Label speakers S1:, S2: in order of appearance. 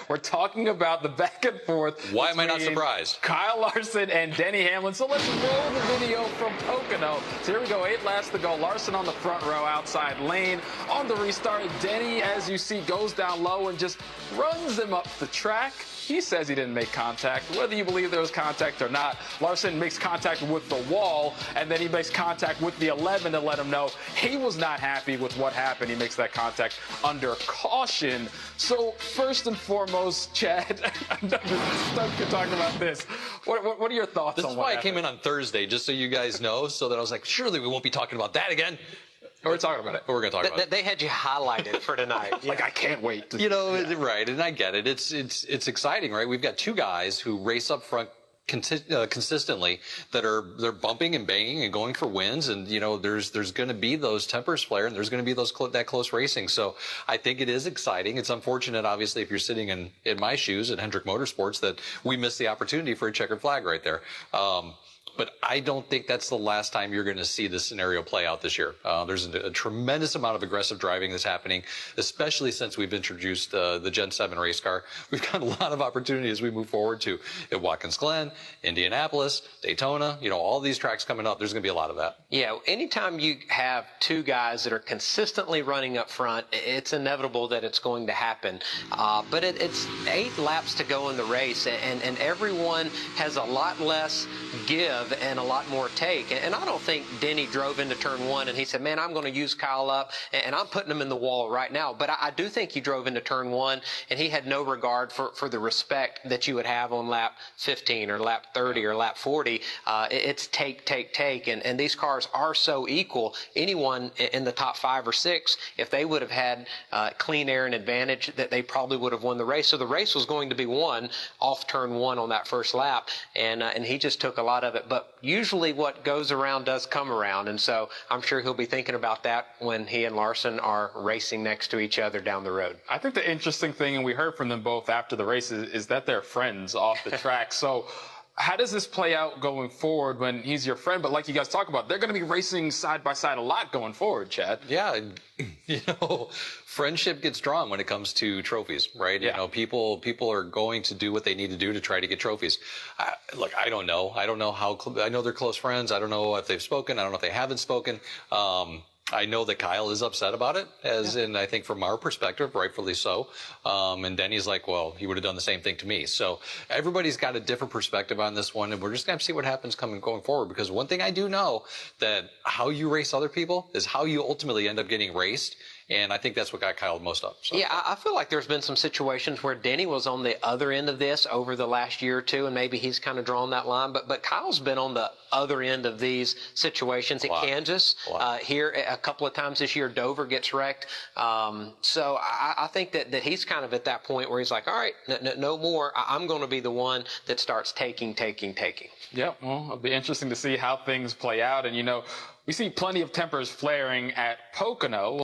S1: We're talking about the back and forth.
S2: Why am I not surprised?
S1: Kyle Larson and Denny Hamlin. So let's roll the video from Pocono. So here we go, 8 laps to go. Larson on the front row, outside lane. On the restart, Denny, as you see, goes down low and just runs him up the track. He says he didn't make contact. Whether you believe there was contact or not, Larson makes contact with the wall, and then he makes contact with the 11 to let him know he was not happy with what happened. He makes that contact under caution. So first and foremost, Chad, I'm done talking about this. What are your thoughts on what happened?
S2: This is why I came in on Thursday, just so you guys know, so that I was like, surely we won't be talking about that again.
S1: We're talking about it.
S2: We're going to talk about it.
S3: They had you highlighted for tonight.
S1: Like, I can't wait.
S2: Right, and I get it. It's exciting, right? We've got two guys who race up front consistently that they're bumping and banging and going for wins, and there's going to be those tempers flare, and there's going to be that close racing. So I think it is exciting. It's unfortunate, obviously, if you're sitting in my shoes at Hendrick Motorsports, that we missed the opportunity for a checkered flag right there. But I don't think that's the last time you're going to see this scenario play out this year. There's a tremendous amount of aggressive driving that's happening, especially since we've introduced the Gen 7 race car. We've got a lot of opportunity as we move forward to at Watkins Glen, Indianapolis, Daytona, all these tracks coming up. There's going to be a lot of that.
S3: Yeah, anytime you have two guys that are consistently running up front, it's inevitable that it's going to happen. But it's 8 laps to go in the race, and everyone has a lot less give and a lot more take. And I don't think Denny drove into turn 1 and he said, man, I'm going to use Kyle up and I'm putting him in the wall right now. But I do think he drove into turn 1 and he had no regard for the respect that you would have on lap 15 or lap 30 or lap 40. It's take. And these cars are so equal. Anyone in the top 5 or 6, if they would have had clean air and advantage, that they probably would have won the race. So the race was going to be won off turn 1 on that first lap. And he just took a lot of it. But usually what goes around does come around, and so I'm sure he'll be thinking about that when he and Larson are racing next to each other down the road.
S1: I think the interesting thing, and we heard from them both after the race, is that they're friends off the track. So how does this play out going forward when he's your friend? But like you guys talk about, they're going to be racing side by side a lot going forward, Chad.
S2: Yeah, friendship gets strong when it comes to trophies, right?
S1: Yeah.
S2: People are going to do what they need to do to try to get trophies. Look, I don't know. I don't know how. I know they're close friends. I don't know if they've spoken. I don't know if they haven't spoken. I know that Kyle is upset about it, and I think from our perspective, rightfully so. And Denny's like, well, he would have done the same thing to me. So everybody's got a different perspective on this one, and we're just going to see what happens going forward. Because one thing I do know, that how you race other people is how you ultimately end up getting raced. And I think that's what got Kyle most up. So.
S3: Yeah, I feel like there's been some situations where Denny was on the other end of this over the last year or two, and maybe he's kind of drawn that line. But Kyle's been on the other end of these situations at Kansas. Here a couple of times this year, Dover gets wrecked. So I think that he's kind of at that point where he's like, all right, no more. I'm going to be the one that starts taking.
S1: Yeah, well, it'll be interesting to see how things play out. And, we see plenty of tempers flaring at Pocono.